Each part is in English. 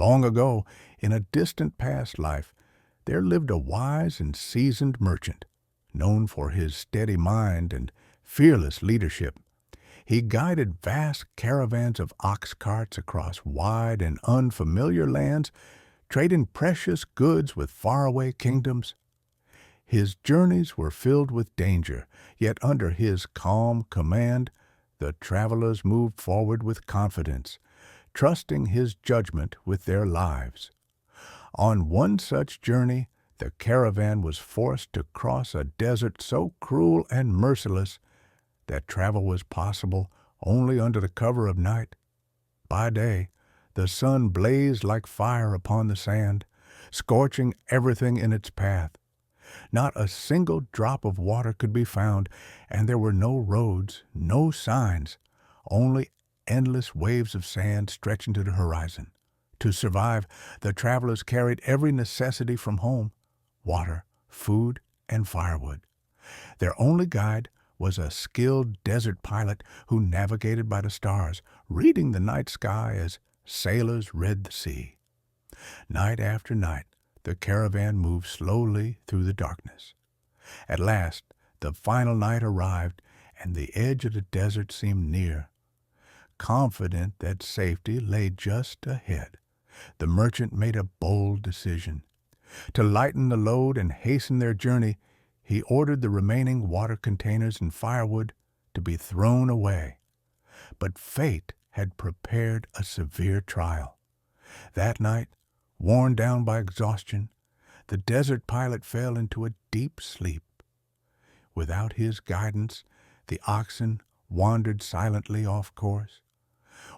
Long ago, in a distant past life, there lived a wise and seasoned merchant, known for his steady mind and fearless leadership. He guided vast caravans of ox carts across wide and unfamiliar lands, trading precious goods with faraway kingdoms. His journeys were filled with danger, yet under his calm command, the travelers moved forward with confidence, trusting his judgment with their lives. On one such journey, the caravan was forced to cross a desert so cruel and merciless that travel was possible only under the cover of night. By day, the sun blazed like fire upon the sand, scorching everything in its path. Not a single drop of water could be found, and there were no roads, no signs, only endless waves of sand stretching to the horizon. To survive, the travelers carried every necessity from home: water, food, and firewood. Their only guide was a skilled desert pilot who navigated by the stars, reading the night sky as sailors read the sea. Night after night, the caravan moved slowly through the darkness. At last, the final night arrived, and the edge of the desert seemed near. Confident that safety lay just ahead, the merchant made a bold decision. To lighten the load and hasten their journey, he ordered the remaining water containers and firewood to be thrown away. But fate had prepared a severe trial. That night, worn down by exhaustion, the desert pilot fell into a deep sleep. Without his guidance, the oxen wandered silently off course.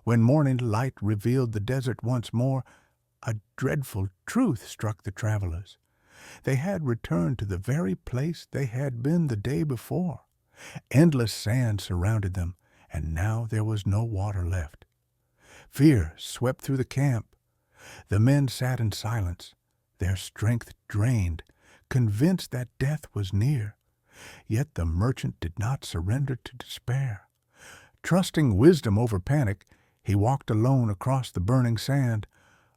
When morning light revealed the desert once more, a dreadful truth struck the travelers. They had returned to the very place they had been the day before. Endless sand surrounded them, and now there was no water left. Fear swept through the camp. The men sat in silence, their strength drained, convinced that death was near. Yet the merchant did not surrender to despair. Trusting wisdom over panic, he walked alone across the burning sand,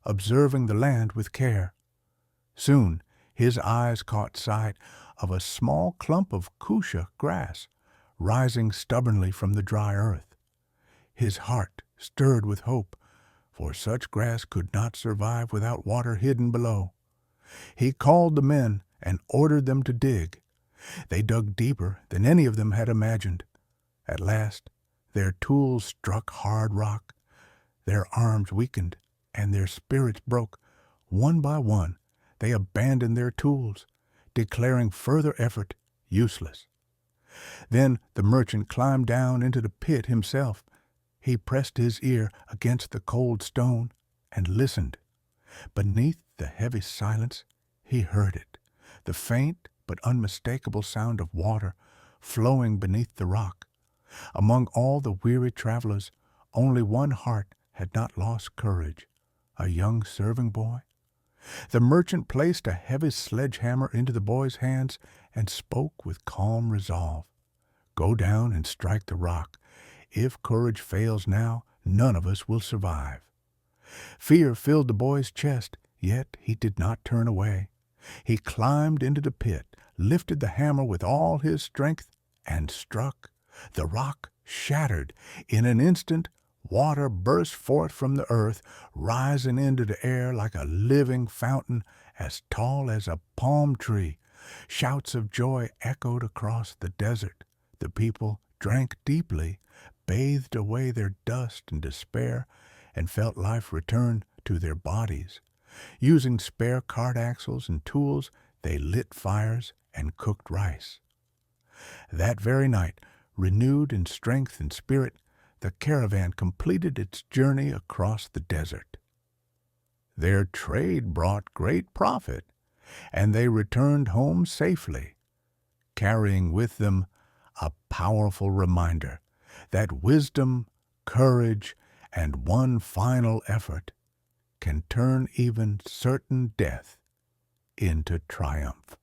observing the land with care. Soon his eyes caught sight of a small clump of cusha grass rising stubbornly from the dry earth. His heart stirred with hope, for such grass could not survive without water hidden below. He called the men and ordered them to dig. They dug deeper than any of them had imagined. At last, their tools struck hard rock. Their arms weakened, and their spirits broke. One by one, they abandoned their tools, declaring further effort useless. Then the merchant climbed down into the pit himself. He pressed his ear against the cold stone and listened. Beneath the heavy silence, he heard it, the faint but unmistakable sound of water flowing beneath the rock. Among all the weary travelers, only one heart had not lost courage: a young serving boy. The merchant placed a heavy sledgehammer into the boy's hands and spoke with calm resolve. "Go down and strike the rock. If courage fails now, none of us will survive." Fear filled the boy's chest, yet he did not turn away. He climbed into the pit, lifted the hammer with all his strength, and struck. The rock shattered. In an instant, water burst forth from the earth, rising into the air like a living fountain as tall as a palm tree. Shouts of joy echoed across the desert. The people drank deeply, bathed away their dust and despair, and felt life return to their bodies. Using spare cart axles and tools, they lit fires and cooked rice. That very night, renewed in strength and spirit, the caravan completed its journey across the desert. Their trade brought great profit, and they returned home safely, carrying with them a powerful reminder that wisdom, courage, and one final effort can turn even certain death into triumph.